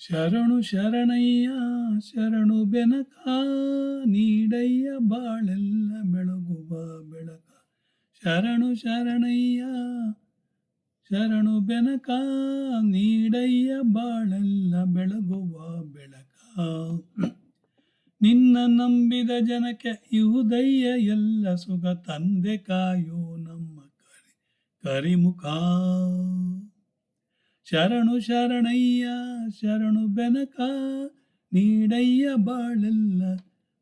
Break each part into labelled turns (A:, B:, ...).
A: ಶರಣು ಶರಣಯ್ಯ ಶರಣು ಬೆನಕ ನೀಡಯ್ಯ ಬಾಳೆಲ್ಲ ಬೆಳಗುವ ಬೆಳಕ. ಶರಣು ಶರಣಯ್ಯ ಶರಣು ಬೆನಕ ನೀಡಯ್ಯ ಬಾಳೆಲ್ಲ ಬೆಳಗುವ ಬೆಳಕ. ನಿನ್ನ ನಂಬಿದ ಜನಕ್ಕೆ ಇಹುದಯ್ಯ ಎಲ್ಲ ಸುಖ ತಂದೆ ಕಾಯೋ ನಮ್ಮ ಕರಿಮುಖ. ಶರಣು ಶರಣಯ್ಯ ಶರಣು ಬೆನಕ ನೀಡಯ್ಯ ಬಾಳೆಲ್ಲ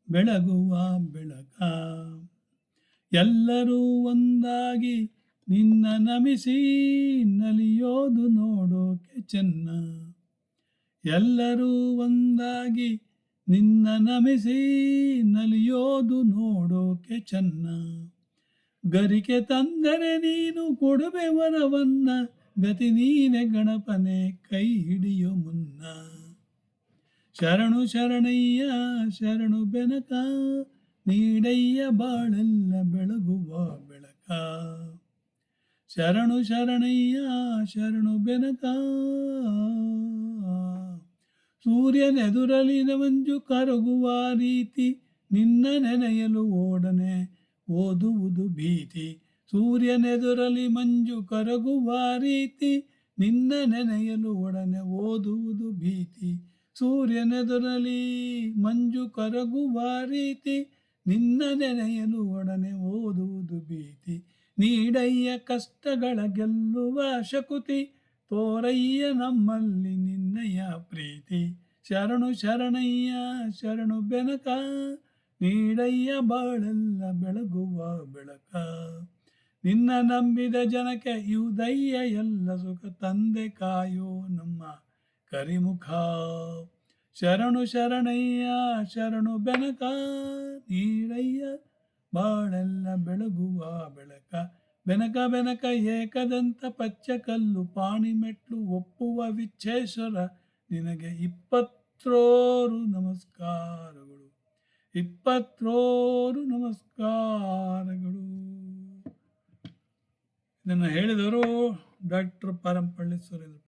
A: ಬೆಳಗುವ ಬೆಳಕ. ಎಲ್ಲರೂ ಒಂದಾಗಿ ನಿನ್ನ ನಮಿಸಿ ನಲಿಯೋದು ನೋಡೋಕೆ ಚೆನ್ನ. ಎಲ್ಲರೂ ಒಂದಾಗಿ ನಿನ್ನ ನಮಿಸಿ ನಲಿಯೋದು ನೋಡೋಕೆ ಚೆನ್ನ. ಗರಿಕೆ ತಂದರೆ ನೀನು ಕೊಡುವೆ ವರವನ್ನ, ಗತಿ ನೀನೆ ಗಣಪನೆ ಕೈ ಹಿಡಿಯೋ ಮುನ್ನ. ಶರಣು ಶರಣಯ್ಯ ಶರಣು ಬೆನಕ ನೀಡಯ್ಯ ಬಾಳೆಲ್ಲ ಬೆಳಗುವ ಬೆಳಕ. ಶರಣು ಶರಣಯ್ಯ ಶರಣು ಬೆನಕ. ಸೂರ್ಯನೆದುರಲಿನ ಮಂಜು ಕರಗುವ ರೀತಿ ನಿನ್ನ ನೆನೆಯಲು ಓಡನೆ ಓದುವುದು ಭೀತಿ. ಸೂರ್ಯನೆದುರಲಿ ಮಂಜು ಕರಗುವ ರೀತಿ ನಿನ್ನ ನೆನೆಯಲು ಒಡನೆ ಓದುವುದು ಭೀತಿ. ಸೂರ್ಯನೆದುರಲಿ ಮಂಜು ಕರಗುವ ರೀತಿ ನಿನ್ನ ನೆನೆಯಲು ಒಡನೆ ಓದುವುದು ಭೀತಿ. ನೀಡಯ್ಯ ಕಷ್ಟಗಳ ಗೆಲ್ಲುವ ಶಕುತಿ, ತೋರಯ್ಯ ನಮ್ಮಲ್ಲಿ ನಿನ್ನಯ ಪ್ರೀತಿ. ಶರಣು ಶರಣಯ್ಯ ಶರಣು ಬೆನಕ ನೀಡಯ್ಯ ಬಾಳೆಲ್ಲ ಬೆಳಗುವ ಬೆಳಕ. ನಿನ್ನ ನಂಬಿದ ಜನಕ್ಕೆ ಇಹುದಯ್ಯ ಎಲ್ಲ ಸುಖ ತಂದೆ ಕಾಯೋ ನಮ್ಮ ಕರಿಮುಖ. ಶರಣು ಶರಣಯ್ಯ ಶರಣು ಬೆನಕ ನೀಡಯ್ಯ ಬಾಳೆಲ್ಲ ಬೆಳಗುವ ಬೆಳಕ. ಬೆನಕ ಬೆನಕ ಏಕದಂತ ಪಚ್ಚಕಲ್ಲು ಪಾಣಿಮೆಟ್ಲು ಒಪ್ಪುವ ವಿಚ್ಛೇಶ್ವರ ನಿನಗೆ 20 ನಮಸ್ಕಾರಗಳು. 20 ನಮಸ್ಕಾರಗಳು. ಇದನ್ನು ಹೇಳಿದವರು ಡಾಕ್ಟರ್ ಪರಂಪಳ್ಳಿ ಸುರೇಂದ್ರ.